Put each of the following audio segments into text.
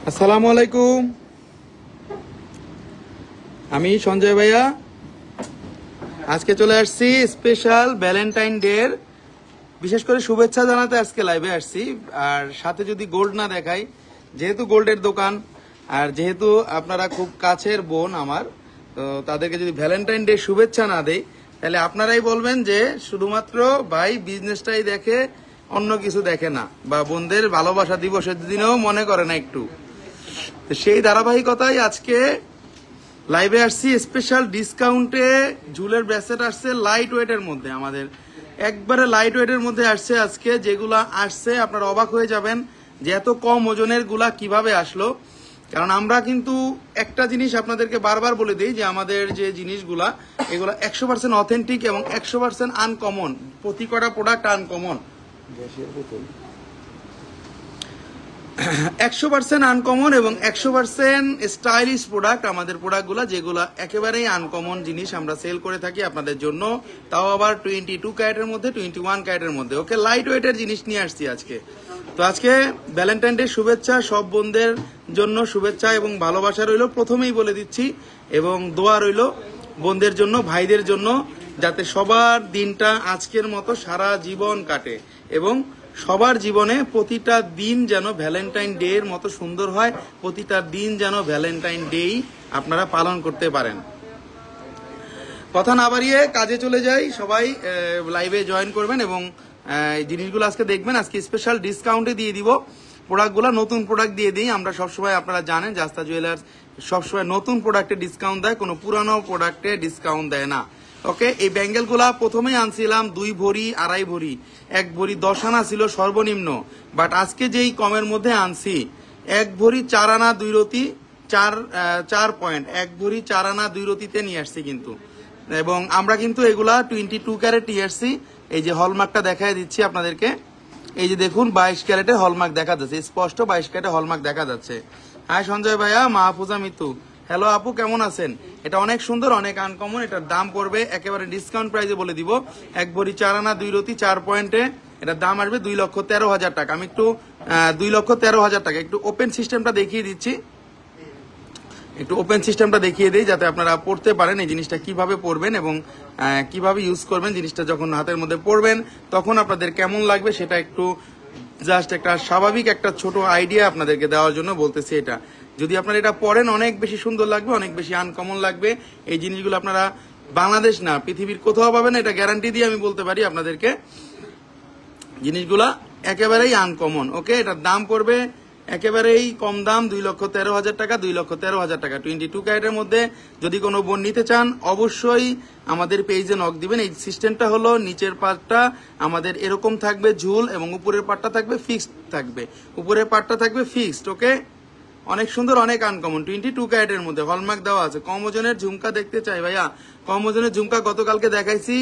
আসসালামু আলাইকুম, আমি সঞ্জয় ভাইয়া। আজকে চলে আসছি স্পেশাল ভ্যালেন্টাইন ডে এর বিশেষ করে শুভেচ্ছা জানাতে আজকে লাইভে আসছি। আর সাথে যদি গোল্ড না দেখাই, যেহেতু গোল্ডের দোকান আর যেহেতু আপনারা খুব কাছের বোন আমার, তো তাদেরকে যদি ভ্যালেন্টাইন ডে শুভেচ্ছা না দেই তাহলে আপনারাই বলবেন যে শুধুমাত্র ভাই বিজনেসটাই দেখে, অন্য কিছু দেখে না, বা বোনদের ভালোবাসা দিবসের দিনেও মনে করে না একটু। সেই ধারাবাহিকতায় আজকে লাইভে আসছি। স্পেশাল ডিসকাউন্টে ঝুলের ব্রেসলেট আসছে লাইট ওয়েটের মধ্যে, আমাদের একবারে লাইট ওয়েটের মধ্যে আসছে আজকে। যেগুলা আসছে আপনারা অবাক হয়ে যাবেন যে এত কম ওজনের গুলা কিভাবে আসলো। কারণ আমরা কিন্তু একটা জিনিস আপনাদেরকে বারবার বলে দিই যে আমাদের যে জিনিসগুলা এগুলা 100% অথেন্টিক এবং 100% আনকমন। প্রতি কটা প্রোডাক্ট আনকমন, 100% আনকমন এবং 100% স্টাইলিশ প্রোডাক্ট আমাদের প্রোডাক্টগুলো, যেগুলো একেবারেই আনকমন জিনিস আমরা সেল করে থাকি আপনাদের জন্য। তাও আবার 22 ক্যারেটের মধ্যে, 21 ক্যারেটের মধ্যে। ওকে, লাইট ওয়েটের জিনিস নিয়ে আসছি আজকে। তো আজকে ভ্যালেন্টাইন ডে শুভেচ্ছা, সব বোনদের জন্য শুভেচ্ছা এবং ভালোবাসা রইল প্রথমেই বলে দিচ্ছি, এবং দোয়া রইল বোনদের জন্য, ভাইদের জন্য, যাতে সবার দিনটা আজকের মতো সারা জীবন কাটে এবং সবার জীবনে প্রতিটা দিন যেন ভ্যালেন্টাইন ডে এর মতো সুন্দর হয়, প্রতিটা দিন যেন ভ্যালেন্টাইন ডেই আপনারা পালন করতে পারেন। কথা না বাড়িয়ে কাজে চলে যাই। সবাই লাইভে জয়েন করবেন এবং জিনিসগুলো আজকে দেখবেন। আজকে স্পেশাল ডিসকাউন্টে দিয়ে দিব প্রোডাক্টগুলো, নতুন প্রোডাক্ট দিয়ে দিই। আমরা সবসময়, আপনারা জানেন জাস্তা জুয়েলার্স সবসময় নতুন প্রোডাক্টে ডিসকাউন্ট দেয়, কোনো পুরানো প্রোডাক্টে ডিসকাউন্ট দেয় না। ওকে, এই ব্যাঙ্গেলগুলা প্রথমেই আনছিলাম 2 ভরি 2.5 ভরি, 1 ভরি 10 আনা ছিল সর্বনিম্ন। বাট আজকে যেই কমের মধ্যে আনছি 1 ভরি 4 আনা 2 রতি 4 পয়েন্ট, 1 ভরি 4 আনা 2 রতিতে নিয়ে আসছি কিন্তু। এবং আমরা কিন্তু এগুলা 22 ক্যারেট নিয়ে আসছি। এই যে হলমার্কটা দেখাই দিচ্ছি আপনাদেরকে, এই যে দেখুন 22 ক্যারেটের হলমার্ক দেখা যাচ্ছে, স্পষ্ট 22 ক্যারেটের হলমার্ক দেখা যাচ্ছে। হাই সঞ্জয় ভাইয়া, মাহফুজা মিতু, হ্যালো আপু, কেমন আছেন? এটা অনেক সুন্দর, অনেক আনকমন। এটার দাম পড়বে একেবারে ডিসকাউন্ট প্রাইসে বলে দিব, 1 ভরি 4 আনা 2 রতি 4 পয়েন্টে এটার দাম আসবে 2,13,000 টাকা। আমি একটু 2,13,000 টাকা। একটু ওপেন সিস্টেমটা দেখিয়ে দিচ্ছি, একটু ওপেন সিস্টেমটা দেখিয়ে দিই যাতে আপনারা পড়তে পারেন এই জিনিসটা কিভাবে পড়বেন এবং কিভাবে ইউজ করবেন। জিনিসটা যখন হাতের মধ্যে পড়বেন তখন আপনাদের কেমন লাগবে সেটা একটু জাস্ট একটা স্বাভাবিক একটা ছোট আইডিয়া আপনাদেরকে দেওয়ার জন্য বলতেছি। এটা যদি আপনারা এটা পড়েন অনেক বেশি সুন্দর লাগবে, অনেক বেশি আনকমন লাগবে। এই জিনিসগুলো আপনারা বাংলাদেশ না পৃথিবীর কোথাও পাবেন, এটা গ্যারান্টি দিয়ে আমি বলতে পারি আপনাদেরকে। জিনিসগুলা একেবারেই আনকমন। ওকে, এটার দাম পড়বে একেবারেই কম দাম, 2,13,000 টাকা, 2,13,000 টাকা 22 ক্যারেটের মধ্যে। যদি কোনো বোন নিতে চান অবশ্যই আমাদের পেজে নক দিবেন। এই সিস্টেমটা হলো নিচের পার্টটা আমাদের এরকম থাকবে ঝুল এবং উপরের পার্টটা থাকবে ফিক্সড থাকবে, উপরের পার্টটা থাকবে ফিক্সড। ওকে, অনেক সুন্দর, অনেক আনকমন, 22 ক্যারেটের মধ্যে হলমার্ক দেওয়া আছে। কম ওজনের ঝুমকা দেখতে চাই ভাইয়া, কম ওজনের ঝুমকা গতকালকে দেখাইছি,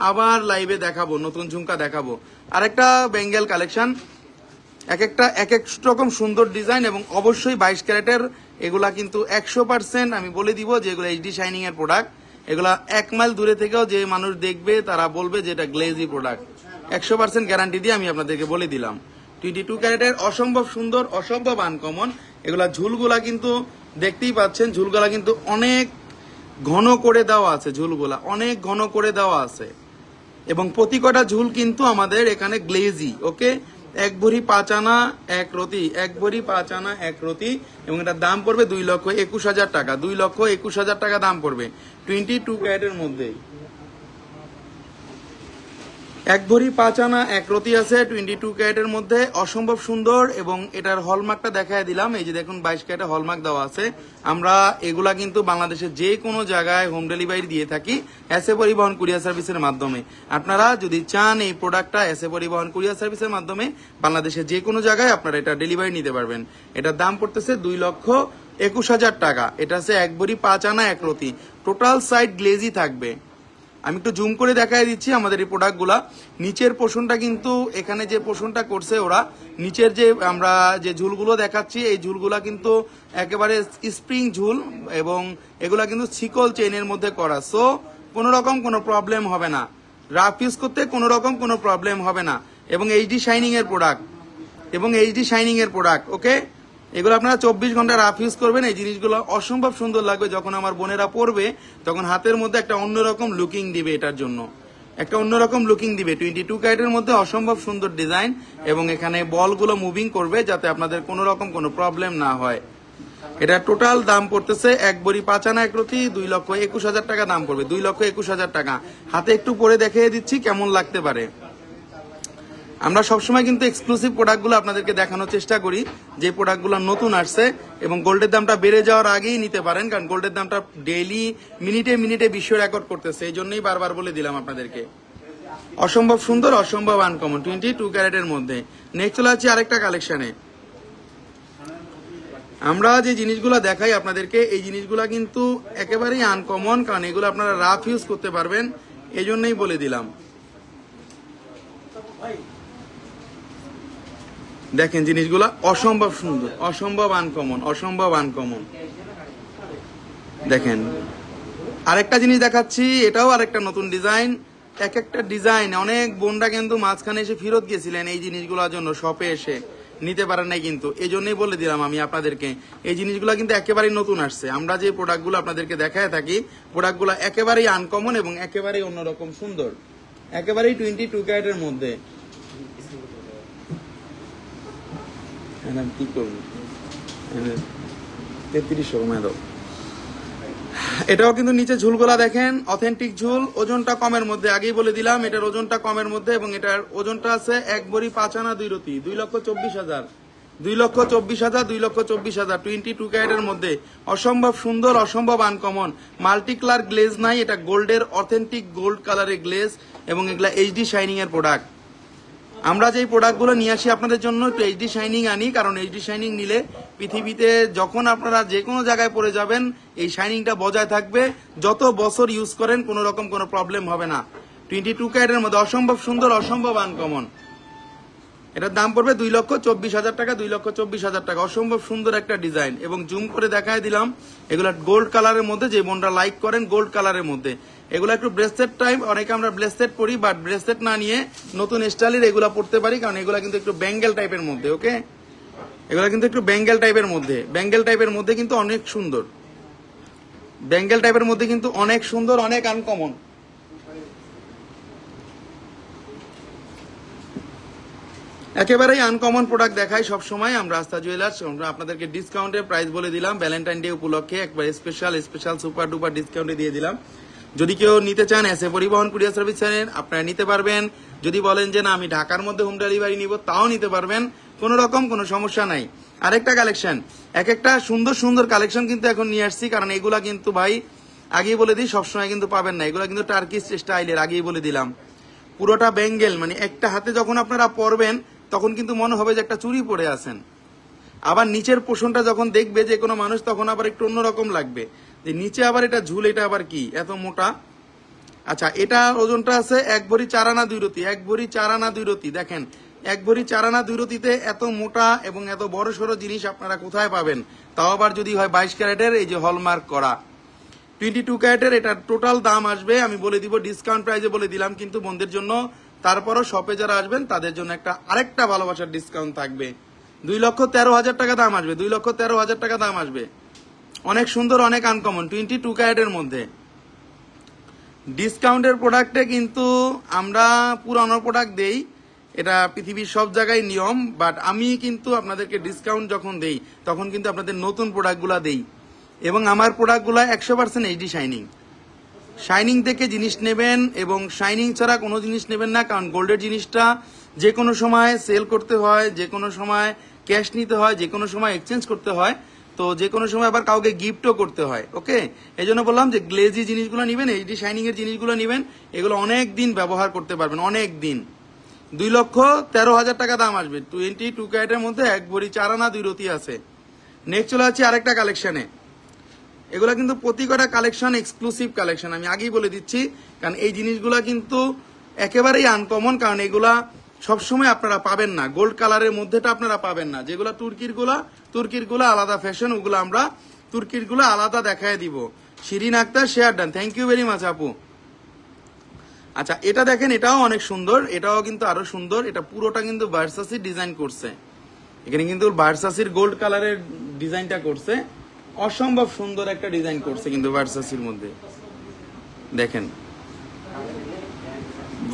আবার লাইভে দেখাবো, নতুন ঝুমকা দেখাবো। আরেকটা বেঙ্গল কালেকশন, এক এক রকম সুন্দর ডিজাইন এবং অবশ্যই 22 ক্যারেটের। এগুলা কিন্তু 100% আমি বলে দিব যে এগুলো এইচডি শাইনিং এর প্রোডাক্ট। এগুলা 1 মাইল দূরে থেকেও যে মানুষ দেখবে তারা বলবে যে এটা গ্লেজি প্রোডাক্ট। 100% গ্যারান্টি দিয়ে আমি আপনাদেরকে বলে দিলাম। 22 ক্যারেটের অসম্ভব সুন্দর, অসম্ভব আনকমন। এগুলা ঝুলগুলা কিন্তু দেখতেই পাচ্ছেন, ঝুলগুলা কিন্তু অনেক ঘন করে দেওয়া আছে, ঝুলগুলা অনেক ঘন করে দেওয়া আছে এবং প্রতি কটা ঝুল কিন্তু আমাদের এখানে গ্লেজি। ওকে, 1 ভরি 5 আনা 1 রতি, 1 ভরি 5 আনা 1 রতি এবং এটার দাম পড়বে 2,21,000 টাকা, 2,21,000 টাকা দাম পড়বে 22 ক্যারেটের মধ্যেই। 1 ভরি 5 আনা 1 রতি আছে 22 ক্যারেটের মধ্যে, অসম্ভব সুন্দর। এবং এটার হলমার্কটা দেখায় দিলাম, এই যে দেখুন 22 ক্যারেটের হলমার্ক দেওয়া আছে। আমরা এগুলা কিন্তু বাংলাদেশের যে কোনো জায়গায় হোম ডেলিভারি দিয়ে থাকি এসএ পরিবহন কুরিয়ার সার্ভিসের মাধ্যমে। আপনারা যদি চান এই প্রোডাক্টটা এসএ পরিবহন কুরিয়ার সার্ভিসের মাধ্যমে বাংলাদেশের যে কোনো জায়গায় আপনারা এটা ডেলিভারি নিতে পারবেন। এটার দাম পড়তেছে 2,21,000 টাকা। এটা আছে 1 ভরি 5 আনা 1 রতি, টোটাল সাইড গ্লেজি থাকবে। আমি একটু জুম করে দেখাই দিচ্ছি আমাদের এই প্রোডাক্টগুলা। নিচের পোর্শনটা কিন্তু এখানে যে পোর্শনটা করছে ওরা, নিচের যে আমরা যে ঝুলগুলো দেখাচ্ছি এই ঝুলগুলা কিন্তু একেবারে স্প্রিং ঝুল এবং এগুলা কিন্তু শিকল চেইনের মধ্যে করা। সো কোনো রকম কোনো প্রবলেম হবে না, রাফ ইউজ করতে কোনো রকম কোনো প্রবলেম হবে না। এবং এইচডি শাইনিং এর প্রোডাক্ট ওকে। এগুলো আপনারা 24 ঘন্টা রাফ ইউজ করবেন। এই জিনিসগুলো অসম্ভব সুন্দর লাগবে যখন আমার বোনেরা পরবে, তখন হাতের মধ্যে একটা অন্যরকম লুকিং দিবে, এটার জন্য একটা অন্যরকম লুকিং দিবে। 22 ক্যারেটের মধ্যে অসম্ভব সুন্দর ডিজাইন, এবং এখানে বলগুলো মুভিং করবে যাতে আপনাদের কোনো রকম কোনো প্রবলেম না হয়। এটা টোটাল দাম পড়তেছে এক বড়ি 5 আনা 1 রতি 2,21,000 টাকা দাম পড়বে, 2,21,000 টাকা। হাতে একটু পরে দেখিয়ে দিচ্ছি কেমন লাগতে পারে। আমরা সবসময় কিন্তু এক্সক্লুসিভ প্রোডাক্টগুলো আপনাদেরকে দেখানোর চেষ্টা করি, যে প্রোডাক্টগুলো নতুন আসছে, এবং গোল্ডের দামটা বেড়ে যাওয়ার আগেই নিতে পারেন, কারণ গোল্ডের দামটা ডেইলি মিনিটে বিশ্ব রেকর্ড করতেছে, এই জন্যই বারবার বলে দিলাম আপনাদেরকে। অসম্ভব সুন্দর, অসম্ভব আনকমন 22 ক্যারেটের মধ্যে। নেক্সট চলে যাচ্ছি আরেকটা কালেকশনে। আমরা যে জিনিসগুলো দেখাই আপনাদেরকে, এই জিনিসগুলো কিন্তু একেবারেই আনকমন, কারণ এগুলো আপনারা রাফ ইউজ করতে পারবেন, এই জন্যই বলে দিলাম। দেখেন জিনিসগুলো অসম্ভব সুন্দর, অসম্ভব আনকমন। দেখেন আরেকটা জিনিস দেখাচ্ছি, এটাও আরেকটা নতুন ডিজাইন। এক একটা ডিজাইন অনেক বোনরা কিন্তু মাঝখানে এসে ফেরত গেছিলেন এই জিনিসগুলোর জন্য, শপে এসে নিতে পারেন নাই, কিন্তু এই জন্যই বলে দিলাম আমি আপনাদেরকে, এই জিনিসগুলো কিন্তু একেবারেই নতুন আসছে। আমরা যে প্রোডাক্টগুলো আপনাদেরকে দেখায় থাকি, প্রোডাক্টগুলো একেবারেই আনকমন এবং একেবারেই অন্যরকম সুন্দর, একেবারেই 22 ক্যারেটের মধ্যে। কি করবো 3300 কমায় দাও। এটাও কিন্তু নিচে ঝুলগুলা দেখেন অথেন্টিক ঝুল, ওজনটা কমের মধ্যে, আগেই বলে দিলাম এটার ওজনটা কমের মধ্যে, এবং এটার ওজনটা আছে 1 বড়ি 5 আনা 2 রতি 2,24,000 22 ক্যারেটের মধ্যে। অসম্ভব সুন্দর, অসম্ভব আনকমন, মাল্টি কালার গ্লেজ নাই, এটা গোল্ডের অথেন্টিক গোল্ড কালারের গ্লেজ, এবং এগুলা এইচডি শাইনিং এর প্রোডাক্ট। আমরা যে প্রোডাক্টগুলো নিয়ে আসি আপনাদের জন্য একটু এইচডি শাইনিং আনি, কারণ এইচডি শাইনিং নিলে পৃথিবীতে যখন আপনারা যে কোনো জায়গায় পরে যাবেন এই শাইনিংটা বজায় থাকবে, যত বছর ইউজ করেন কোনো রকম কোনো প্রবলেম হবে না। 22 ক্যারেটের মধ্যে অসম্ভব সুন্দর, অসম্ভব আনকমন। এটার দাম পড়বে 2,24,000 টাকা, 2,24,000 টাকা। অসম্ভব সুন্দর একটা ডিজাইন, এবং জুম করে দেখায় দিলাম এগুলা গোল্ড কালারের মধ্যে, যে বোনরা লাইক করেন গোল্ড কালারের মধ্যে। এগুলো একটু ব্রেসলেট টাইপ, অনেকে আমরা ব্রেসলেট পরি, বাট ব্রেসলেট না নিয়ে নতুন স্টাইলের এগুলা পড়তে পারি, কারণ এগুলা কিন্তু একটু ব্যাঙ্গেল টাইপের মধ্যে। ওকে, এগুলা কিন্তু একটু ব্যাঙ্গেল টাইপের মধ্যে কিন্তু অনেক সুন্দর, ব্যাঙ্গেল টাইপের মধ্যে কিন্তু অনেক সুন্দর, অনেক আনকমন। একেবারেই আনকমন প্রোডাক্ট দেখাই সবসময় আমরা আস্থা জুয়েলার্স। আমরা আপনাদেরকে ডিসকাউন্টের প্রাইস বলে দিলাম, ভ্যালেন্টাইন ডে উপলক্ষে একবার স্পেশাল সুপার ডুপার ডিসকাউন্টে দিয়ে দিলাম। যদি কেউ নিতে চান এসে পরিবহন কুরিয়ার সার্ভিস চান, আপনারা নিতে পারবেন। যদি বলেন যে না আমি ঢাকার মধ্যে হোম ডেলিভারি নিব, তাও নিতে পারবেন, কোনো রকম কোনো সমস্যা নাই। আরেকটা কালেকশন, এক একটা সুন্দর সুন্দর কালেকশন কিন্তু এখন নিয়ে আসছি, কারণ এগুলা কিন্তু ভাই আগেই বলে দিই সবসময় কিন্তু পাবেন না। এগুলা কিন্তু টার্কিশ স্টাইলের, আগেই বলে দিলাম, পুরোটা বেঙ্গেল, মানে একটা হাতে যখন আপনারা পরবেন তখন কিন্তু মনে হবে যে একটা চুড়ি পরে আছেন। আবার নিচের পোষণটা যখন দেখবে যে কোনো মানুষ, তখন আবার একটু অন্যরকম লাগবে, যে নিচে আবার এটা ঝুল, এটা আবার কি এত মোটা। আচ্ছা, এটা ওজনটা আছে 1 ভরি 4 আনা 2 রতি, 1 ভরি 4 আনা 2 রতি। দেখেন 1 ভরি 4 আনা 2 রতিতে এত মোটা এবং এত বড় সড়ো জিনিস আপনারা কোথায় পাবেন, তাও আবার যদি হয় 22 ক্যারেটের, এই যে হলমার্ক করা 22 ক্যারেটের। এটার টোটাল দাম আসবে আমি বলে দিব, ডিসকাউন্ট প্রাইসে বলে দিলাম কিন্তু বন্ধুদের জন্য। তারপরও শপে যারা আসবেন তাদের জন্য একটা আরেকটা ভালোবাসার ডিসকাউন্ট থাকবে, 2,13,000 টাকা দাম আসবে, 2,13,000 টাকা দাম আসবে। অনেক সুন্দর, অনেক আনকমন 22 ক্যারেটের মধ্যে। ডিসকাউন্টের প্রোডাক্টে কিন্তু আমরা পুরানো প্রোডাক্ট দেই, এটা পৃথিবীর সব জায়গায় নিয়ম, বাট আমি কিন্তু আপনাদেরকে ডিসকাউন্ট যখন দেই তখন কিন্তু আপনাদের নতুন প্রোডাক্টগুলা দেই, এবং আমার প্রোডাক্টগুলা 100% এইচডি শাইনিং। শাইনিং থেকে জিনিস নেবেন, এবং শাইনিং ছাড়া কোনো জিনিস নেবেন না, কারণ গোল্ডের জিনিসটা যে কোনো সময় সেল করতে হয়, যে কোনো সময় ক্যাশ নিতে হয়, যে কোনো সময় এক্সচেঞ্জ করতে হয়, তো যে কোনো সময় আবার কাউকে গিফটও করতে হয়। ওকে, এই জন্য বললাম যে গ্লেজি জিনিসগুলো নেবেন, এইচডি শাইনিং এর জিনিসগুলো নেবেন, এগুলো অনেক দিন ব্যবহার করতে পারবেন, অনেক দিন। 2,13,000 টাকা দাম আসবে, 22 ক্যারেটের মধ্যে 1 ভরি 4 আনা 2 রতি আছে। নেক্সট চলে যাচ্ছে আরেকটা কালেকশনে। এগুলা কিন্তু প্রতি কটা কালেকশন এক্সক্লুসিভ কালেকশন, আমি আগেই বলে দিচ্ছি, কারণ এই জিনিসগুলা কিন্তু একেবারেই আনকমন, কারণ এগুলা সবসময় আপনারা পাবেন না, গোল্ড কালারের মধ্যেটা আপনারা পাবেন না। যেগুলা তুর্কির গুলা আলাদা ফ্যাশন, ওগুলো আমরা তুর্কির গুলা আলাদা দেখায় দিব। Shirin Akter share done, thank you very much আপু। আচ্ছা এটা দেখেন, এটাও অনেক সুন্দর, এটাও কিন্তু আরো সুন্দর। এটা পুরোটা কিন্তু ভার্সাসি ডিজাইন করছে, এখানে কিন্তু ভার্সাসির গোল্ড কালারের ডিজাইনটা করছে, অসম্ভব সুন্দর একটা ডিজাইন করছে কিন্তু ভার্সাসির মধ্যে। দেখেন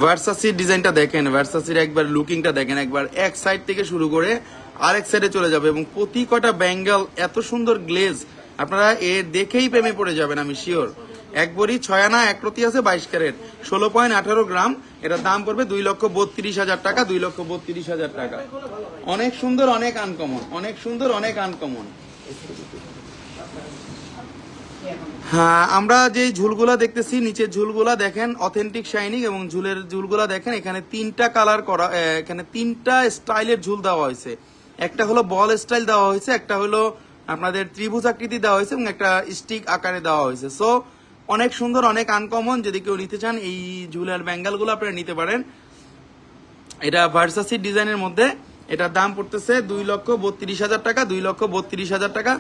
ভার্সাসির ডিজাইনটা দেখেন, ভার্সাসির একবার লুকিংটা দেখেন, একবার এক সাইড থেকে শুরু করে আরেক সাইডে চলে যাবে, এবং প্রতি কটা ব্যাঙ্গেল এত সুন্দর গ্লেজ, আপনারা এর দেখেই প্রেমে পড়ে যাবেন আমি শিওর। এক বড়ি 6 আনা 1 রতি আছে 22 ক্যারেট, 16.18 গ্রাম। এটার দাম পড়বে 2,32,000 টাকা, 2,32,000 টাকা। অনেক সুন্দর, অনেক আনকমন, অনেক সুন্দর, অনেক আনকমন। হ্যাঁ, আমরা যে ঝুলগুলা দেখতেছি, নিচের ঝুলগুলা দেখেন অথেন্টিক শাইনিং, এবং ঝুলের ঝুলগুলা দেখেন এখানে 3টা কালার করা, এখানে 3টা স্টাইলের ঝুল দেওয়া হয়েছে। একটা হলো বল স্টাইল দেওয়া হয়েছে, একটা হলো আপনাদের ত্রিভুজ আকৃতি দেওয়া হয়েছে, এবং একটা স্টিক আকারে দেওয়া হয়েছে। সো অনেক সুন্দর, অনেক আনকমন। যদি কেউ নিতে চান এই ঝুলের ব্যাঙ্গাল গুলো আপনারা নিতে পারেন। এটা ভার্সাসি ডিজাইনের মধ্যে, এটার দাম পড়তেছে 2,32,000 টাকা, 2,32,000 টাকা।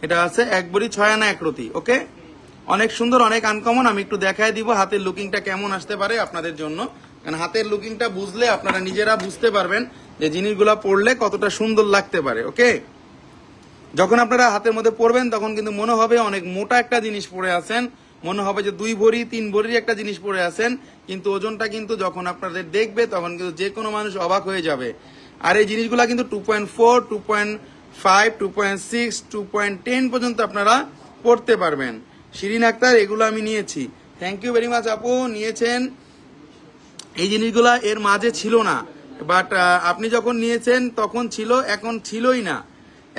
এটা আছে 1 বড়ি 6 আনা 1 রতি। ওকে, অনেক সুন্দর, অনেক আনকমন। আমি একটু দেখায় দিব হাতের লুকিংটা কেমন আসতে পারে আপনাদের জন্য, কারণ হাতের লুকিংটা বুঝলে আপনারা নিজেরা বুঝতে পারবেন যে জিনিসগুলো পরলে কতটা সুন্দর লাগতে পারে। ওকে, যখন আপনারা হাতের মধ্যে পরবেন তখন কিন্তু মনে হবে অনেক মোটা একটা জিনিস পরে আছেন, মনে হবে যে 2 ভরি 3 ভরির একটা জিনিস পরে আছেন, কিন্তু ওজনটা কিন্তু যখন আপনাদের দেখবে তখন কিন্তু যে কোনো মানুষ অবাক হয়ে যাবে। আর এই জিনিসগুলা কিন্তু 2.4, 2.5, 2.6, 2.10 পর্যন্ত আপনারা পড়তে পারবেন। শিরিন আক্তার, এগুলো আমি নিয়েছি। থ্যাংক ইউ ভেরি মাচ আপু, নিয়েছেন। এই জিনিসগুলা এর মাঝে ছিল না, বাট আপনি যখন নিয়েছেন তখন ছিল, এখন ছিলই না,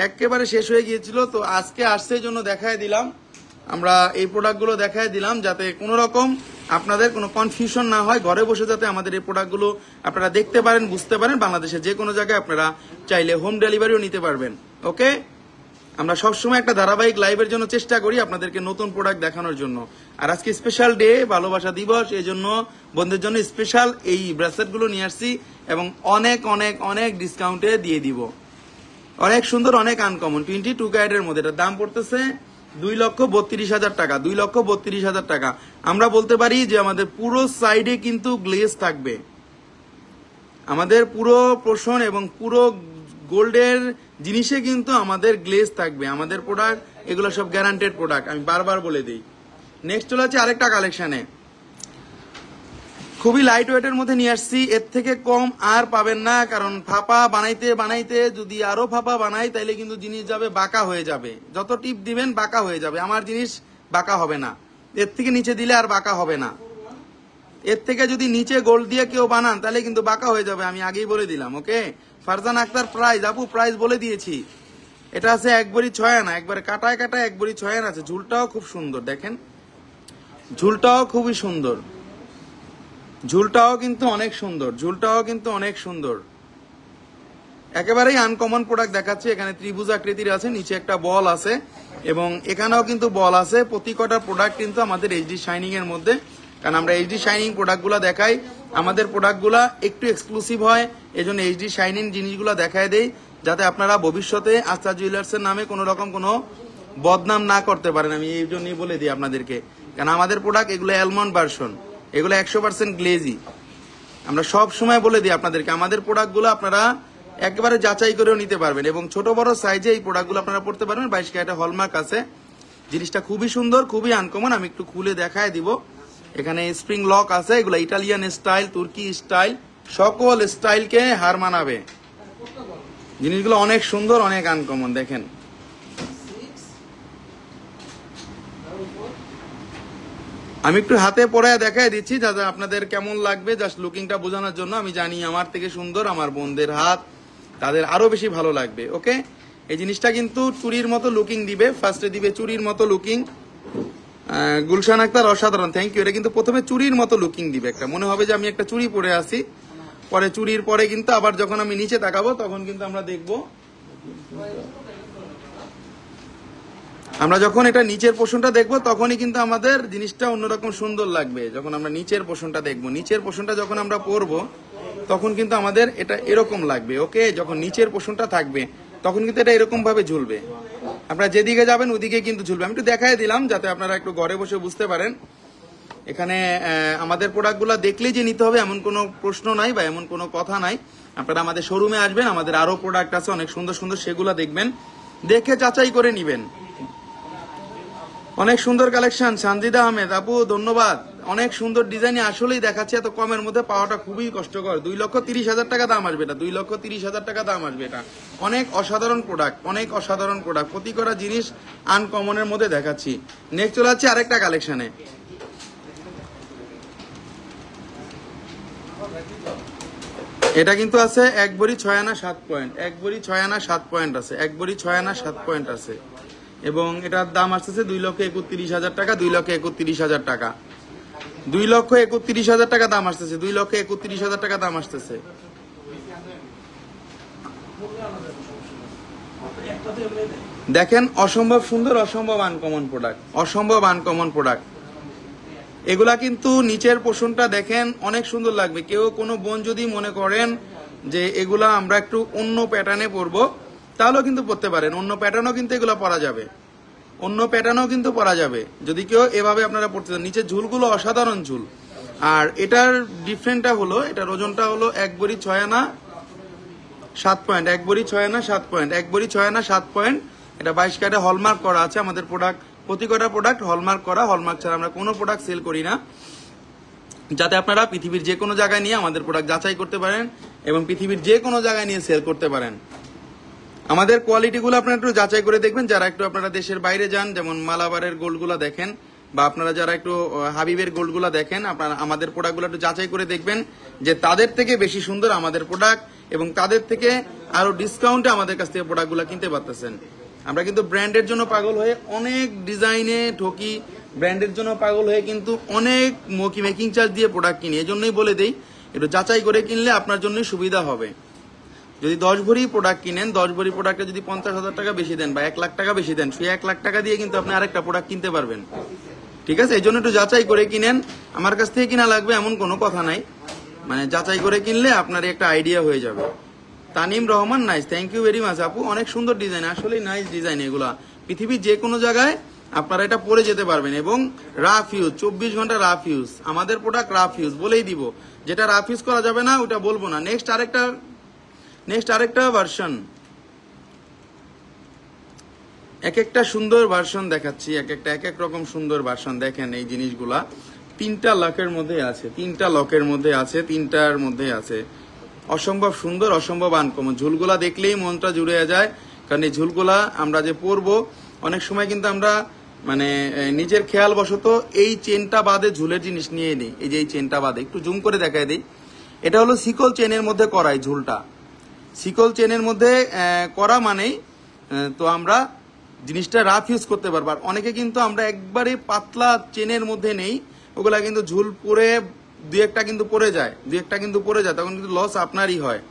একেবারে শেষ হয়ে গিয়েছিল। তো আজকে আসছে জন্য দেখায় দিলাম, আমরা এই প্রোডাক্টগুলো দেখায় দিলাম যাতে কোনো রকম আপনাদের কোনো কনফিউশন না হয়, ঘরে বসে যাতে আমাদের এই প্রোডাক্টগুলো আপনারা দেখতে পারেন, বুঝতে পারেন। বাংলাদেশের যে কোনো জায়গায় আপনারা চাইলে হোম ডেলিভারিও নিতে পারবেন। ওকে, আমরা সবসময় একটা ধারাবাহিক লাইভের জন্য চেষ্টা করি আপনাদেরকে নতুন প্রোডাক্ট দেখানোর জন্য। আর আজকে স্পেশাল ডে, ভালোবাসা দিবস, এই জন্য বন্ধুদের জন্য স্পেশাল এই ব্রেসলেটগুলো নিয়ে আসছি, এবং অনেক অনেক অনেক ডিসকাউন্টে দিয়ে দিব। অনেক সুন্দর, অনেক আনকমন, 22 ক্যারেটের মধ্যে। এটার দাম পড়তেছে 2,32,000 টাকা, 2,32,000 টাকা। আমরা বলতে পারি যে আমাদের পুরো সাইডে কিন্তু গ্লেজ থাকবে, আমাদের পুরো পোর্শন এবং পুরো গোল্ডের জিনিসে কিন্তু আমাদের গ্লেজ থাকবে। আমাদের প্রোডাক্ট এগুলো সব গ্যারান্টেড প্রোডাক্ট, আমি বারবার বলে দিই। নেক্সট চলে যাচ্ছে আরেকটা কালেকশনে, খুবই লাইট ওয়েটের মধ্যে নিয়ে আসছি। এর থেকে কম আর পাবেন না, কারণ ফাপা বানাইতে বানাইতে যদি আরো ফাপা বানাই তাইলে কিন্তু জিনিস যাবে বাঁকা হয়ে যাবে, যত টিপ দিবেন বাঁকা হয়ে যাবে। আমার জিনিস বাঁকা হবে না, এর থেকে নিচে দিলে আর বাঁকা হবে না। এর থেকে যদি নিচে গোল্ড দিয়ে কেউ বানান তাহলে কিন্তু বাঁকা হয়ে যাবে, আমি আগেই বলে দিলাম। ওকে, ফারজান আক্তার, প্রাইস আপু প্রাইস বলে দিয়েছি। এটা আছে 1 বড়ি 6 আনা, একবারে কাটায় কাটায় 1 বড়ি 6 আনা আছে। ঝুলটাও খুব সুন্দর, দেখেন ঝুলটাও খুবই সুন্দর, ঝুলটাও কিন্তু অনেক সুন্দর, ঝুলটাও কিন্তু অনেক সুন্দর। একেবারেই আনকমন প্রোডাক্ট দেখাচ্ছি। এখানে ত্রিভুজ আকৃতির আছে, নিচে একটা বল আছে, এবং এখানেও কিন্তু বল আছে। প্রতি কটা প্রোডাক্ট কিন্তু আমাদের এইচডি শাইনিং এর মধ্যে, কারণ আমরা এইচডি শাইনিং প্রোডাক্টগুলো দেখাই, আমাদের প্রোডাক্টগুলো একটু এক্সক্লুসিভ হয়, এজন্য এইচডি শাইনিং জিনিসগুলো দেখায় দেই, যাতে আপনারা ভবিষ্যতে আস্থা জুয়েলার্সের নামে কোনো রকম কোনো বদনাম না করতে পারেন। আমি এই জন্যই বলে দিই আপনাদেরকে, কারণ আমাদের প্রোডাক্ট এগুলো অ্যালমন্ড ভার্সন, এগুলো 100% গ্লেজি। আমরা সব সময় বলে দিই আপনাদেরকে, আমাদের প্রোডাক্টগুলো আপনারা একেবারে যাচাই করেও নিতে পারবেন, এবং ছোট বড় সাইজে এই প্রোডাক্টগুলো আপনারা পড়তে পারবেন। 22 ক্যারেটের হলমার্ক আছে, জিনিসটা খুবই সুন্দর, খুবই আনকমন। আমি একটু খুলে দেখায় দিব। এখানে স্প্রিং লক আছে, এগুলো ইটালিয়ান স্টাইল, তুর্কি স্টাইল, সকল স্টাইলকে হার মানাবে। জিনিসগুলো অনেক সুন্দর, অনেক আনকমন। দেখেন আমি একটু হাতে পরে দেখায় দিচ্ছি যাতে আপনাদের কেমন লাগবে, জাস্ট লুকিংটা বোঝানোর জন্য। আমি জানি আমার থেকে সুন্দর আমার বোনদের হাত, তাদের আরো বেশি ভালো লাগবে। ওকে, এই জিনিসটা কিন্তু চুরির মতো লুকিং দিবে, ফার্স্টে দিবে চুরির মতো লুকিং। গুলশান আক্তার, অসাধারণ, থ্যাংক ইউ। এটা কিন্তু প্রথমে চুরির মতো লুকিং দিবে, একটা মনে হবে যে আমি একটা চুরি পরে আছি, পরে চুরির পরে কিন্তু আবার যখন আমি নিচে তাকাবো তখন কিন্তু আমরা দেখবো, আমরা যখন এটা নিচের পোর্শনটা দেখবো তখনই কিন্তু আমাদের জিনিসটা অন্যরকম সুন্দর লাগবে। যখন আমরা নিচের পোর্শনটা দেখবো, নিচের পোর্শনটা যখন আমরা পরবো তখন কিন্তু আমাদের এটা এরকম লাগবে। ওকে, যখন নিচের পোর্শনটা থাকবে তখন কিন্তু এটা এরকম ভাবে ঝুলবে, আপনারা যেদিকে যাবেন ওদিকে কিন্তু ঝুলবে। আমি একটু দেখাই দিলাম যাতে আপনারা একটু ঘরে বসে বুঝতে পারেন। এখানে আমাদের প্রোডাক্টগুলো দেখলেই যে নিতে হবে এমন কোনো প্রশ্ন নাই বা এমন কোনো কথা নাই। আপনারা আমাদের শোরুমে আসবেন, আমাদের আরো প্রোডাক্ট আছে অনেক সুন্দর সুন্দর, সেগুলো দেখবেন, দেখে যাচাই করে নিবেন। অনেক সুন্দর কালেকশন সানজিদা আহমেদ আপু, ধন্যবাদ। অনেক সুন্দর ডিজাইন আসলেই দেখাচ্ছে, এত কমের মধ্যে পাওয়াটা খুবই কষ্টকর। 2,30,000 টাকা দাম আসবে এটা, 2,30,000 টাকা দাম আসবে এটা। অনেক অসাধারণ প্রোডাক্ট, অনেক অসাধারণ প্রোডাক্ট, প্রতি করা জিনিস আনকমনের মধ্যে দেখাচ্ছি। নেক্সট চলে যাচ্ছে আরেকটা কালেকশনে। এটা কিন্তু আছে 1 ভরি 6 আনা 7 পয়েন্ট, 1 ভরি 6 আনা 7 পয়েন্ট আছে, 1 ভরি 6 আনা 7 পয়েন্ট আছে, এবং এটার দাম আসতেছে 2,31,000 টাকা, 2,31,000 টাকা, 2,31,000 টাকা দাম আসতেছে, 2,31,000 টাকা দাম আসতেছে। দেখেন অসম্ভব সুন্দর, অসম্ভব আনকমন প্রোডাক্ট, অসম্ভব আনকমন প্রোডাক্ট। এগুলা কিন্তু নিচের পোর্শনটা দেখেন অনেক সুন্দর লাগবে। কেউ কোনো বোন যদি মনে করেন যে এগুলা আমরা একটু অন্য প্যাটার্নে পরবো, তাহলেও কিন্তু পরতে পারেন, অন্য প্যাটার্নও কিন্তু এগুলো পরা যাবে, অন্য প্যাটার্নও কিন্তু পরা যাবে যদি কেউ এভাবে আপনারা পড়তে চান। নিচের ঝুলগুলো অসাধারণ ঝুল। আর এটার ডিফারেন্টটা হলো, এটার ওজনটা হলো 1 ভরি 6 আনা 7 পয়েন্ট, 1 ভরি 6 আনা 7 পয়েন্ট, 1 ভরি 6 আনা 7 পয়েন্ট। এটা 22 ক্যারেটে হলমার্ক করা আছে। আমাদের প্রোডাক্ট প্রতি কটা প্রোডাক্ট হলমার্ক করা, হলমার্ক ছাড়া আমরা কোনো প্রোডাক্ট সেল করি না, যাতে আপনারা পৃথিবীর যে কোনো জায়গায় নিয়ে আমাদের প্রোডাক্ট যাচাই করতে পারেন এবং পৃথিবীর যে কোনো জায়গায় নিয়ে সেল করতে পারেন। আমাদের কোয়ালিটিগুলো আপনারা একটু যাচাই করে দেখবেন। যারা একটু আপনারা দেশের বাইরে যান, যেমন মালাবারের গোল্ডগুলো দেখেন, বা আপনারা যারা একটু হাবিবের গোল্ডগুলো দেখেন, আপনারা আমাদের প্রোডাক্টগুলো একটু যাচাই করে দেখবেন যে তাদের থেকে বেশি সুন্দর আমাদের প্রোডাক্ট, এবং তাদের থেকে আরো ডিসকাউন্টে আমাদের কাছ থেকে প্রোডাক্টগুলো কিনতে পারতেছেন। আমরা কিন্তু ব্র্যান্ডের জন্য পাগল হয়ে অনেক ডিজাইনে ঠকি, ব্র্যান্ডের জন্য পাগল হয়ে কিন্তু অনেক মেকিং চার্জ দিয়ে প্রোডাক্ট কিনি। এই জন্যই বলে দেই একটু যাচাই করে কিনলে আপনার জন্যই সুবিধা হবে। যদি 10 ভরি প্রোডাক্ট কিনেন, 10 ভরি প্রোডাক্টে যদি 50,000 টাকা বেশি দেন বা 1 লাখ টাকা বেশি দেন, সেই 1 লাখ টাকা দিয়ে কিন্তু আপনি আরেকটা প্রোডাক্ট কিনতে পারবেন। ঠিক আছে, এই জন্য একটু যাচাই করে কিনেন। আমার কাছ থেকে কিনা লাগবে এমন কোনো কথা নাই, মানে যাচাই করে কিনলে আপনার একটা আইডিয়া হয়ে যাবে। Tanim Rahman, nice, thank you very much আপু, অনেক সুন্দর ডিজাইন, আসলে নাইস ডিজাইন। এগুলা পৃথিবীর যে কোনো জায়গায় আপনারা এটা পরে যেতে পারবেন, এবং রাফ ইউজ, 24 ঘন্টা রাফ ইউজ। আমাদের প্রোডাক্ট রাফ ইউজ বলেই দিব, যেটা রাফ ইউজ করা যাবে না ওটা বলবো না। নেক্সট আরেকটা ভার্সন, এক একটা সুন্দর ভার্সন দেখাচ্ছি, এক এক রকম সুন্দর ভার্সন। দেখেন এই জিনিসগুলা 3টা লকের মধ্যে আছে, 3টা লকের মধ্যে আছে, 3টার মধ্যে আছে। অসম্ভব সুন্দর, অসম্ভব আনকমন। ঝুলগুলা দেখলেই মনটা জুড়ে যায়, কারণ এই ঝুলগুলা আমরা যে পরবো, অনেক সময় কিন্তু আমরা মানে নিজের খেয়াল বশত এই চেনটা বাদে ঝুলের জিনিস নিয়ে নিই। এই যে এই চেনটা বাদে একটু জুম করে দেখাই দিই, এটা হলো সিকল চেনের মধ্যে করাই ঝুলটা। সিকল চেনের মধ্যে করা মানেই তো আমরা জিনিসটা রাফ ইউজ করতে পারবো। আর অনেকে কিন্তু আমরা একবারে পাতলা চেনের মধ্যে নেই, ওগুলা কিন্তু ঝুল পরে দুই একটা কিন্তু পড়ে যায়, তখন কিন্তু লস আপনারই হয়।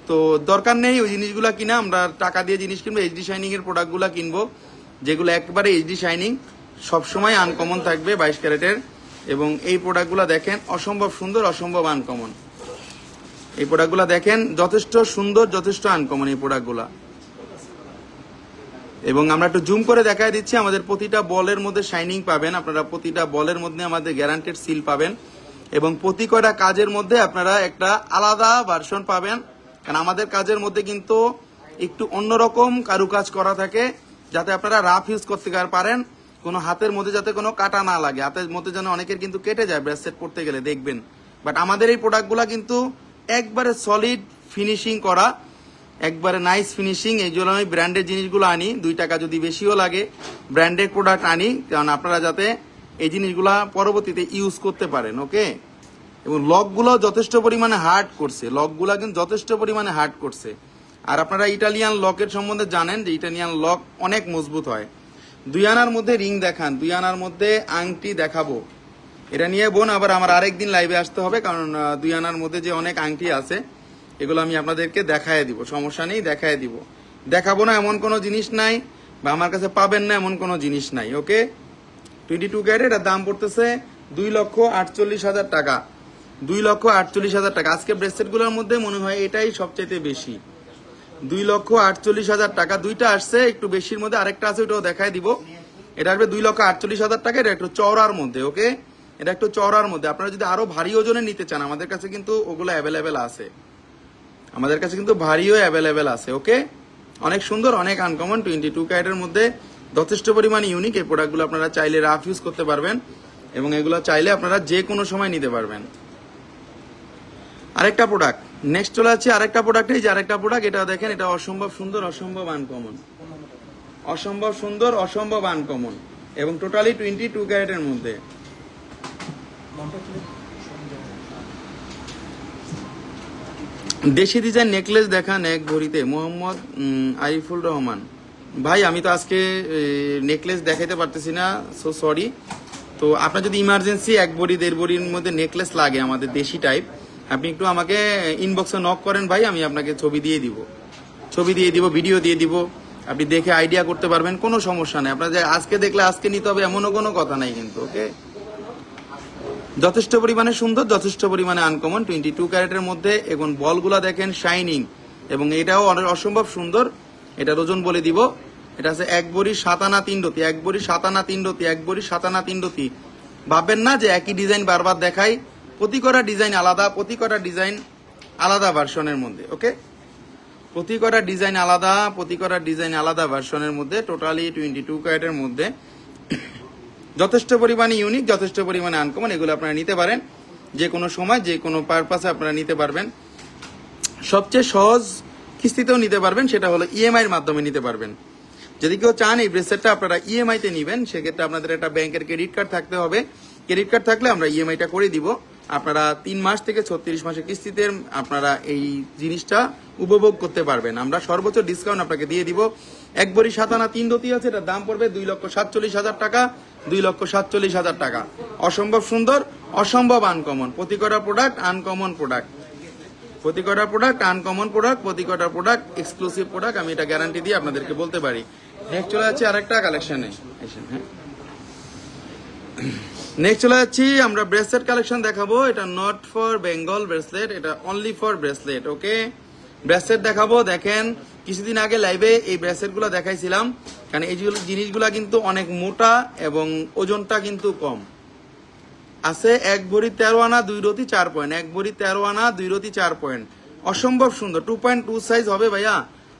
তো দরকার নেই ওই জিনিসগুলা কিনা, আমরা টাকা দিয়ে জিনিস কিনবো, এইচডি শাইনিং এর প্রোডাক্টগুলা কিনবো, যেগুলো একবারে এইচডি শাইনিং, সবসময় আনকমন থাকবে 22 ক্যারেটের। এবং এই প্রোডাক্টগুলা দেখেন অসম্ভব সুন্দর, অসম্ভব আনকমন। এই প্রোডাক্টগুলা দেখেন যথেষ্ট সুন্দর, যথেষ্ট আনকমন এই প্রোডাক্টগুলা। এবং আমরা একটু জুম করে দেখাই দিচ্ছি, আমাদের প্রতিটা বলের মধ্যে শাইনিং পাবেন, আপনারা প্রতিটা বলের মধ্যে আমাদের গ্যারান্টেড সিল পাবেন, এবং প্রতি কয়টা কাজের মধ্যে আপনারা একটা আলাদা ভার্সন পাবেন। কারণ আমাদের কাজের মধ্যে কিন্তু একটু অন্যরকম কারুকাজ করা থাকে, যাতে আপনারা রাফ ইউজ করতে পারেন, কোনো হাতের মধ্যে যাতে কোনো কাটা না লাগে। হাতের মধ্যে যেন অনেকের কিন্তু কেটে যায় ব্রেসলেট পড়তে গেলে, দেখবেন। বাট আমাদের এই প্রোডাক্টগুলা কিন্তু একবারে সলিড ফিনিশিং করা, একবারে নাইস ফিনিশিং। এই জন্য আমি ব্র্যান্ডের জিনিসগুলো আনি, 2 টাকা যদি বেশিও লাগে ব্র্যান্ডের প্রোডাক্ট আনি, কারণ আপনারা যাতে এই জিনিসগুলা পরবর্তীতে ইউজ করতে পারেন। ওকে, এবং লকগুলো যথেষ্ট পরিমাণে হার্ড করছে, লকগুলা কিন্তু যথেষ্ট পরিমাণে হার্ড করছে। আর আপনারা ইটালিয়ান লকের সম্বন্ধে জানেন যে ইটালিয়ান লক অনেক মজবুত হয়। 2 আনার মধ্যে রিং দেখান, 2 আনার মধ্যে আংটি দেখাবো, এটা নিয়ে বোন আবার আমার আরেকদিন লাইভে আসতে হবে, কারণ 2 আনার মধ্যে যে অনেক আংটি আছে এগুলো আমি আপনাদেরকে দেখায় দিব, সমস্যা নেই, দেখায় দিব। দেখাবো না এমন কোনো জিনিস নাই, বা আমার কাছে পাবেন না এমন কোনো জিনিস নাই। ওকে, 22 ক্যারেট, এটার দাম পড়তেছে 2,48,000 টাকা, 2,48,000 টাকা। আজকে ব্রেসলেটগুলোর মধ্যে মনে হয় এটাই সবচেয়ে বেশি, 2,48,000 টাকা। 2টা আসছে একটু বেশির মধ্যে, আরেকটা আছে ওটাও দেখায় দিব। এটা আসবে 2,48,000 টাকা, এটা একটু চওড়ার মধ্যে। ওকে, এটা একটু চওড়ার মধ্যে। আপনারা যদি আরো ভারী ওজনে নিতে চান আমাদের কাছে কিন্তু ওগুলো অ্যাভেলেবেল আছে, আমাদের কাছে কিন্তু ভারীও অ্যাভেলেবেল আছে। ওকে, অনেক সুন্দর, অনেক আনকমন, 22 ক্যারেটের মধ্যে যথেষ্ট পরিমাণ ইউনিক। এই প্রোডাক্টগুলো আপনারা চাইলে রাফ ইউজ করতে পারবেন এবং এগুলো চাইলে আপনারা যে কোনো সময় নিতে পারবেন। আরেকটা প্রোডাক্ট নেক্সট চলে যাচ্ছে, আরেকটা প্রোডাক্ট, এই যে আরেকটা প্রোডাক্ট, এটা দেখেন, এটা অসম্ভব সুন্দর, অসম্ভব আনকমন, অসম্ভব সুন্দর, অসম্ভব আনকমন এবং টোটালি 22 ক্যারেটের মধ্যে। দেশি ডিজাইন নেকলেস দেখান এক ভরিতে, মোহাম্মদ আরিফুল রহমান। ভাই আমি তো আজকে নেকলেস দেখাইতে পারতেছি না, সো সরি। তো আপনার যদি ইমার্জেন্সি 1 ভরি 1.5 ভরির মধ্যে নেকলেস লাগে আমাদের দেশি টাইপ, আপনি একটু আমাকে ইনবক্সে নক করেন ভাই, আমি আপনাকে ছবি দিয়ে দিব, ভিডিও দিয়ে দিব, আপনি দেখে আইডিয়া করতে পারবেন, কোনো সমস্যা নেই। আপনার যে আজকে দেখলে আজকে নিতে হবে এমনও কোনো কথা নাই কিন্তু। ওকে, যথেষ্ট পরিমাণে সুন্দর, যথেষ্ট পরিমাণে আনকমন, 22 ক্যারেটের মধ্যে। এবং বলগুলা দেখেন শাইনিং এবং এটাও অসম্ভব সুন্দর। এটার ওজন বলে দিব, এটা আছে 1 ভরি 7 আনা 3 রতি, 1 ভরি 7 আনা 3 রতি, 1 ভরি 7 আনা 3 রতি। ভাববেন না যে একই ডিজাইন বারবার দেখাই, প্রতি কটা ডিজাইন আলাদা, প্রতি কটা ডিজাইন আলাদা ভার্সনের মধ্যে। ওকে, প্রতি কটা ডিজাইন আলাদা, প্রতি কটা ডিজাইন আলাদা ভার্সনের মধ্যে, টোটালি 22 ক্যারেটের মধ্যে। যথেষ্ট পরিমাণে ইউনিক, যথেষ্ট পরিমাণে আনকমন। এগুলো আপনারা নিতে পারেন যে কোনো সময়, যে কোনো পারপাসে আপনারা নিতে পারবেন। সবচেয়ে সহজ কিস্তিতেও নিতে পারবেন, সেটা হলো ইএমআই এর মাধ্যমে নিতে পারবেন। যদি কেউ চান এই ব্রেসলেটটা আপনারা ইএমআই তে নিবেন, সেক্ষেত্রে আপনাদের একটা ব্যাংকের ক্রেডিট কার্ড থাকতে হবে। ক্রেডিট কার্ড থাকলে আমরা ইএমআইটা করে দিব। আপনারা 3 মাস থেকে 36 মাসের কিস্তিতে আপনারা এই জিনিসটা উপভোগ করতে পারবেন। আমরা সর্বোচ্চ ডিসকাউন্ট আপনাকে দিয়ে দিব। 1 ভরি 7 আনা 3 রতি আছে, এটার দাম পড়বে 2,47,000 টাকা, 2,47,000 টাকা। অসম্ভব সুন্দর, অসম্ভব আনকমন, প্রতি কটা প্রোডাক্ট আনকমন প্রোডাক্ট, প্রতি কটা প্রোডাক্ট আনকমন প্রোডাক্ট, প্রতি কটা প্রোডাক্ট এক্সক্লুসিভ প্রোডাক্ট, আমি এটা গ্যারান্টি দিয়ে আপনাদেরকে বলতে পারি। নেক্সট চলে যাচ্ছে আরেকটা কালেকশনে। হ্যাঁ, নেক্সট চলে যাচ্ছি আমরা ব্রেসলেট কালেকশন দেখাবো। এটা নট ফর বেঙ্গল ব্রেসলেট, এটা only for bracelet. Okay, bracelet দেখাবো। দেখেন কিছুদিন আগে লাইভে এই ব্রেসলেট গুলো দেখাইছিলাম, কারণ এই জিনিসগুলা কিন্তু অনেক মোটা এবং ওজনটা কিন্তু কম আছে। 1 ভরি 13 আনা 2 রতি 4 পয়েন্ট, 1 ভরি 13 আনা 2 রতি 4 পয়েন্ট, অসম্ভব সুন্দর। 2.2 সাইজ হবে ভাইয়া,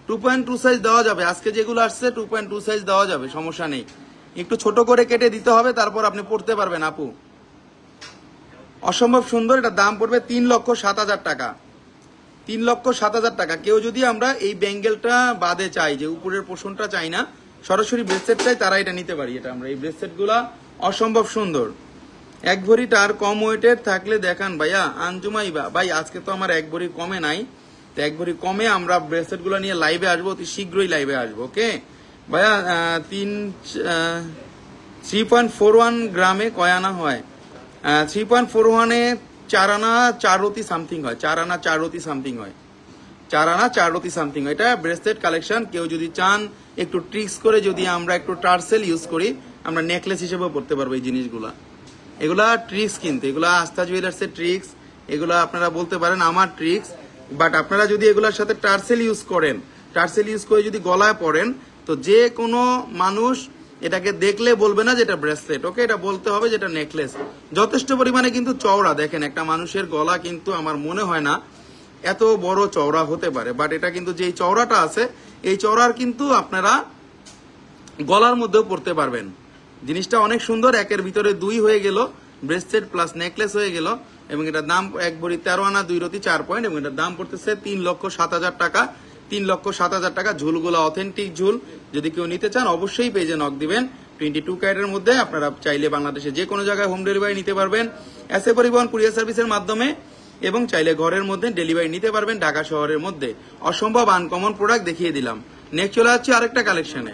2.2 সাইজ দেওয়া যাবে। আজকে যেগুলো আসছে 2.2 সাইজ দেওয়া যাবে, সমস্যা নেই। একটু ছোট করে কেটে দিতে হবে, তারপর আপনি পড়তে পারবেন আপু। অসম্ভব সুন্দর, এটা দাম পড়বে 3,07,000 টাকা, 3,07,000 টাকা। কেউ যদি আমরা এই ব্যাঙ্গেলটা বাদে চাই, যে উপরের পোর্শনটা চাই না, সরাসরি ব্রেসলেট চাই, তারা এটা নিতে পারি। এটা আমরা এই ব্রেসলেট গুলা অসম্ভব সুন্দর। 1 ভরিটার কম ওয়েটের থাকলে দেখান ভাইয়া। আঞ্জুমাই ভাই, আজকে তো আমার 1 ভরি কমে নাই, তো 1 ভরি কমে আমরা ব্রেসলেট গুলো নিয়ে লাইভে আসবো, অতি শীঘ্রই লাইভে আসবো। ওকে ভাইয়া, 3.41 গ্রামে কয় আনা হয়? 3.41-এ 4 আনা 4 রতি সামথিং হয়, 4 আনা 4 রতি সামথিং হয়, 4 আনা 4 রতি সামথিং। এটা ব্রেসলেট কালেকশন। কেউ যদি চান একটু ট্রিক্স করে, যদি আমরা একটু টার্সেল ইউজ করি, আমরা নেকলেস হিসেবেও পড়তে পারবো এই জিনিসগুলা। এগুলা ট্রিক্স, কিন্তু এগুলা আস্থা জুয়েলার্সের ট্রিক্স, এগুলা আপনারা বলতে পারেন আমার ট্রিক্স। বাট আপনারা যদি এগুলার সাথে টার্সেল ইউজ করেন, টার্সেল ইউজ করে যদি গলায় পড়েন, তো যে কোনো মানুষ এটাকে দেখলে বলবে না যে এটা ব্রেসলেট। ওকে, এটা বলতে হবে যেটা নেকলেস। যথেষ্ট পরিমাণে কিন্তু চওড়া, দেখেন একটা মানুষের গলা কিন্তু আমার মনে হয় না এত বড় চওড়া হতে পারে, বাট এটা কিন্তু যে চওড়াটা আছে, এই চওড়ার কিন্তু আপনারা গলার মধ্যেও পড়তে পারবেন। জিনিসটা অনেক সুন্দর, 1-এর ভিতরে 2 হয়ে গেল, ব্রেসলেট প্লাস নেকলেস হয়ে গেল। এবং এটার দাম 1 ভরি 13 আনা 2 রতি 4 পয়েন্ট, এবং এটার দাম পড়তেছে 3,07,000 টাকা, 3,07,000 টাকা। ঝুলগুলো অথেন্টিক ঝুল। যদি কেউ নিতে চান অবশ্যই পেজে নক দিবেন। 22 ক্যারেটের মধ্যে আপনারা চাইলে বাংলাদেশে যে কোনো জায়গায় হোম ডেলিভারি নিতে পারবেন এসএ পরিবহন কুরিয়ার সার্ভিসের মাধ্যমে, এবং চাইলে ঘরের মধ্যে ডেলিভারি নিতে পারবেন ঢাকা শহরের মধ্যে। অসম্ভব আনকমন প্রোডাক্ট দেখিয়ে দিলাম। নেক্সট চলে যাচ্ছি আরেকটা কালেকশনে।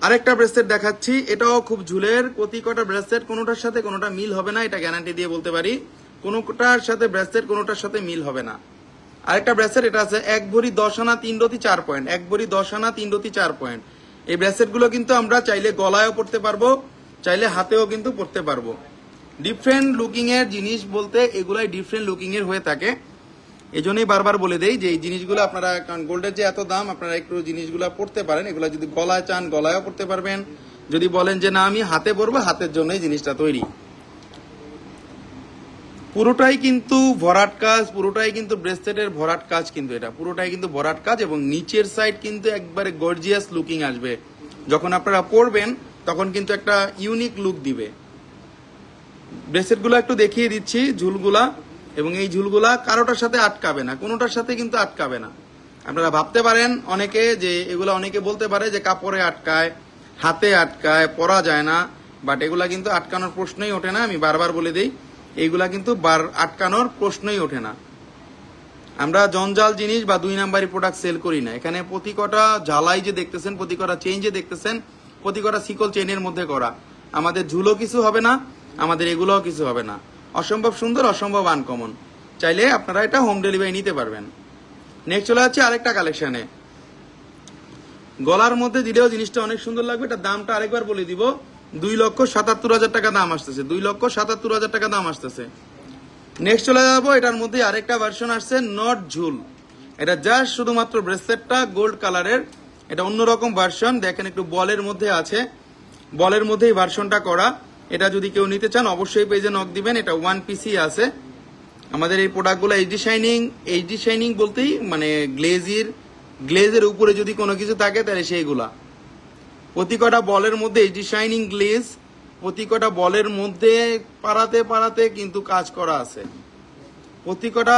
আরেকটা ব্রেসলেট দেখাচ্ছি, এটাও খুব ঝুলের। প্রতি কটা ব্রেসলেট কোনোটার সাথে কোনোটা মিল হবে না, এটা গ্যারান্টি দিয়ে বলতে পারি। কোনোটার সাথে ব্রেসলেট কোনোটার সাথে মিল হবে না। আরেকটা ব্রেসলেট, এটা আছে 1 ভরি 10 আনা 3 রতি 4 পয়েন্ট, 1 ভরি 10 আনা 3 রতি 4 পয়েন্ট। এই ব্রেসলেট গুলো কিন্তু আমরা চাইলে গলায়ও পড়তে পারবো, চাইলে হাতেও কিন্তু পড়তে পারবো। ডিফারেন্ট লুকিং এর জিনিস বলতে এগুলাই ডিফারেন্ট লুকিং এর হয়ে থাকে। এই জন্যই বারবার বলে দেই যে এই জিনিসগুলো আপনারা, কারণ গোল্ডের যে এত দাম, আপনারা একটু জিনিসগুলো পড়তে পারেন। এগুলো যদি গলায় চান গলায়ও পড়তে পারবেন, যদি বলেন যে না আমি হাতে পরবো, হাতের জন্যই জিনিসটা তৈরি। পুরোটাই কিন্তু ভরাট কাজ, পুরোটাই কিন্তু ব্রেসলেটের ভরাট কাজ, কিন্তু এটা পুরোটাই কিন্তু ভরাট কাজ এবং নিচের সাইড কিন্তু একবারে গর্জিয়াস লুকিং আসবে। যখন আপনারা পরবেন তখন কিন্তু একটা ইউনিক লুক দিবে। ব্রেসলেটগুলো একটু দেখিয়ে দিচ্ছি, ঝুলগুলা, এবং এই ঝুলগুলা কারোটার সাথে আটকাবে না, কোনোটার সাথে কিন্তু আটকাবে না। আপনারা ভাবতে পারেন অনেকে যে এগুলা, অনেকে বলতে পারে যে কাপড়ে আটকায়, হাতে আটকায়, পরা যায় না, বাট এগুলা কিন্তু আটকানোর প্রশ্নই ওঠে না। আমি বারবার বলে দিই, এইগুলা কিন্তু আটকানোর প্রশ্নই ওঠে না। আমরা জঞ্জাল জিনিস বা 2 নাম্বারি প্রোডাক্ট সেল করি না। এখানে প্রতি কটা ঝালাই যে দেখতেছেন, প্রতি কটা চেইন যে দেখতেছেন, প্রতি কটা সিকল চেইনের মধ্যে করা। আমাদের ঝুলও কিছু হবে না, আমাদের এগুলোও কিছু হবে না। অসম্ভব সুন্দর, অসম্ভব আনকমন। চাইলে আপনারা এটা হোম ডেলিভারি নিতে পারবেন। নেক্সট চলে যাচ্ছে আরেকটা কালেকশনে। গলার মধ্যে দিলেও জিনিসটা অনেক সুন্দর লাগবে। এটা দামটা আরেকবার বলে দিব, 2,77,000 টাকা দাম আসতেছে, 2,77,000 টাকা দাম আসতেছে। নেক্সট চলে যাবো, এটার মধ্যে আরেকটা ভার্সন আসছে নট ঝুল। এটা জাস্ট শুধুমাত্র ব্রেসলেটটা গোল্ড কালারের, এটা অন্যরকম ভার্সন। দেখেন একটু বলের মধ্যে আছে, বলের মধ্যেই ভার্সনটা করা। এটা যদি কেউ নিতে চান অবশ্যই পেজে নক দিবেন। এটা 1 পিসি আছে। আমাদের এই প্রোডাক্টগুলো এইচডি শাইনিং বলতেই মানে গ্লেজের উপরে যদি কোনো কিছু থাকে তাহলে সেইগুলা। প্রতি কটা বলের মধ্যে এইচডি শাইনিং গ্লেজ, প্রতি কটা বলের মধ্যে পাড়াতে পাড়াতে কিন্তু কাজ করা আছে। প্রতি কটা